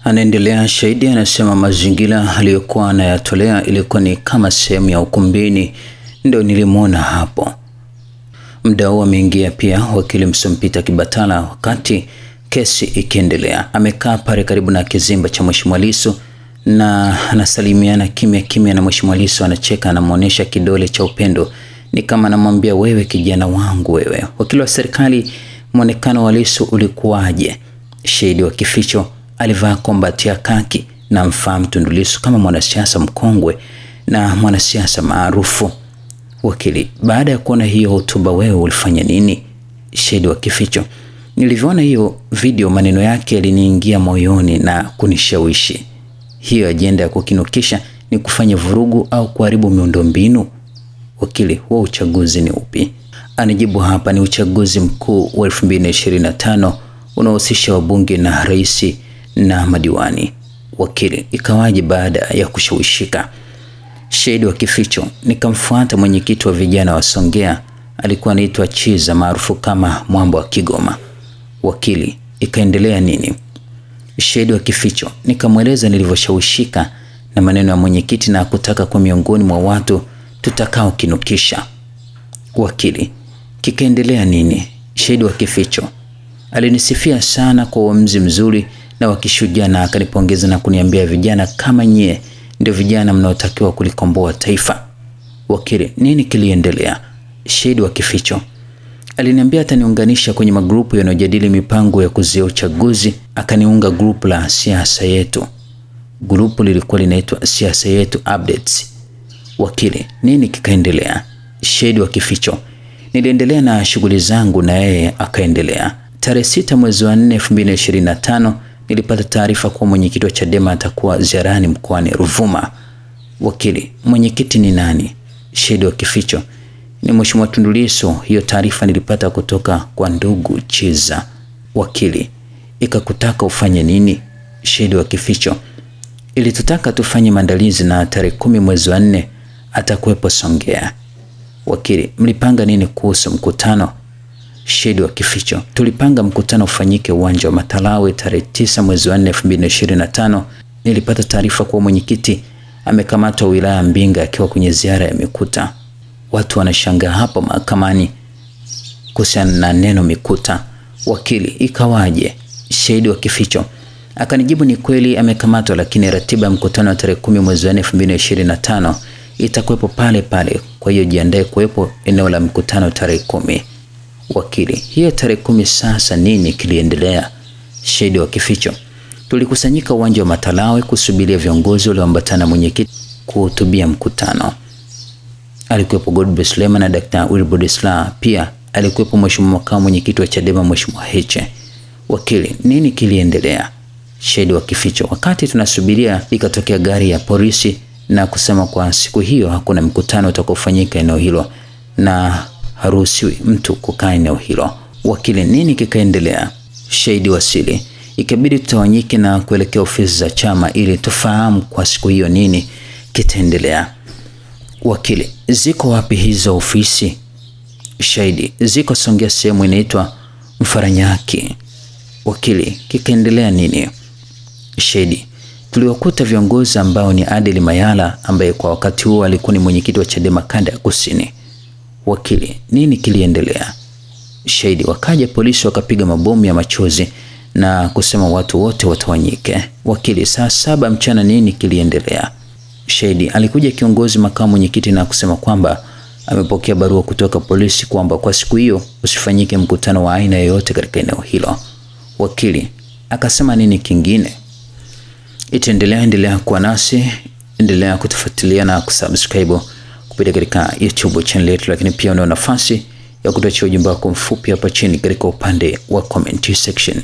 Anaendelea, shahidi anasema mazingira aliyokuwa anayatolea ilikuwa ni kama sehemu ya ukumbini, ndio nilimwona hapo. Mdau ameingia pia, wakili Msompita Kibatala, wakati kesi ikiendelea. Amekaa pale karibu na kizimba cha Mheshimiwa Lissu na anasalimiana kimya kimya na Mheshimiwa Lissu, anacheka, anamuonesha kidole cha upendo, ni kama anamwambia wewe kijana wangu wewe. Wakili wa serikali, muonekano wa Lissu ulikuwaje? Shahidi wa kificho alivaa kombati ya kaki na mfahamu Tundu Lissu kama mwanasiasa mkongwe na mwanasiasa maarufu. Wakili, baada ya kuona hiyo hotuba wewe ulifanya nini? Shahidi wa kificho, nilivyoona hiyo video maneno yake yaliniingia moyoni na kunishawishi. Hiyo ajenda ya kukinukisha ni kufanya vurugu au kuharibu miundombinu. Wakili, huo uchaguzi ni upi? Anijibu hapa, ni uchaguzi mkuu wa 2025 unaohusisha wabunge na rais na madiwani. Wakili, ikawaje baada ya kushawishika? Shahidi wa kificho, nikamfuata mwenyekiti wa vijana wa Songea, alikuwa anaitwa Chiza maarufu kama Mwambo wa Kigoma. Wakili, ikaendelea nini? Shahidi wa kificho, nikamweleza nilivyoshawishika na maneno ya mwenyekiti na kutaka kwa miongoni mwa watu tutakao kinukisha. Wakili, kikaendelea nini? Shahidi wa kificho, alinisifia sana kwa uamuzi mzuri na wakishujaa na akanipongeza na kuniambia vijana kama nyie ndio vijana mnaotakiwa kulikomboa taifa. Wakili, nini kiliendelea? Shahidi wa kificho, aliniambia ataniunganisha kwenye magrupu yanayojadili mipango ya kuzuia uchaguzi, akaniunga grupu la siasa yetu. Grupu lilikuwa linaitwa siasa yetu updates. Wakili, nini kikaendelea? Shahidi wa kificho, niliendelea na shughuli zangu na yeye akaendelea. Tarehe 6 mwezi wa 4 2025 nilipata taarifa kuwa mwenyekiti wa Chadema atakuwa ziarani mkoani Ruvuma. Wakili, mwenyekiti ni nani? Shahidi wa kificho, ni Mheshimiwa Tundu Lissu. Hiyo taarifa nilipata kutoka kwa ndugu Chiza. Wakili, ikakutaka ufanye nini? Shahidi wa kificho, ilitutaka tufanye maandalizi na tarehe 10 mwezi wa 4 atakuwepo Songea. Wakili, mlipanga nini kuhusu mkutano? Shahidi wa kificho, tulipanga mkutano ufanyike uwanja wa Matalawe tarehe 9 mwezi wa 4 2025. Nilipata taarifa kuwa mwenyekiti amekamatwa wilaya Mbinga akiwa kwenye ziara ya Mikuta. Watu wanashangaa hapo mahakamani kuhusiana na neno Mikuta. Wakili, ikawaje? Shahidi wa kificho, akanijibu ni kweli amekamatwa, lakini ratiba ya mkutano wa tarehe 10 mwezi wa 4 2025 itakuwepo pale pale, kwa hiyo jiandae kuwepo eneo la mkutano tarehe 10. Wakili, hiyo tarehe 10 sasa nini kiliendelea? Shahidi wa kificho, tulikusanyika uwanja wa Matalawe kusubiria viongozi walioambatana mwenyekiti kuhutubia mkutano. Alikuwepo Godbless Suleiman na Dr. Wilbrod Slaa, pia alikuwepo Mheshimiwa makamu mwenyekiti wa Chadema Mheshimiwa Heche. Wakili, nini kiliendelea? Shahidi wa kificho, wakati tunasubiria ikatokea gari ya polisi na kusema kwa siku hiyo hakuna mkutano utakaofanyika eneo hilo na haruhusiwi mtu kukaa eneo hilo. Wakili, nini kikaendelea? Shahidi wasili, ikabidi tutawanyike na kuelekea ofisi za chama ili tufahamu kwa siku hiyo nini kitaendelea. Wakili, ziko wapi hizo ofisi? Shahidi, ziko Songea sehemu inaitwa Mfaranyaki. Wakili, kikaendelea nini? Shahidi, tuliwakuta viongozi ambao ni Adeli Mayala ambaye kwa wakati huo alikuwa ni mwenyekiti wa Chadema kanda ya Kusini. Wakili, nini kiliendelea? Shahidi, wakaja polisi wakapiga mabomu ya machozi na kusema watu wote watawanyike. Wakili, saa 7 mchana nini kiliendelea? Shahidi, alikuja kiongozi makamu mwenyekiti na kusema kwamba amepokea barua kutoka polisi kwamba kwa siku hiyo usifanyike mkutano wa aina yoyote katika eneo hilo. Wakili, akasema nini kingine? Endelea kuwa nasi, endelea kutufuatilia na kusubscribe kupitia katika YouTube channel yetu, lakini pia una nafasi ya kutoa ujumbe wako mfupi hapa chini katika upande wa comment section.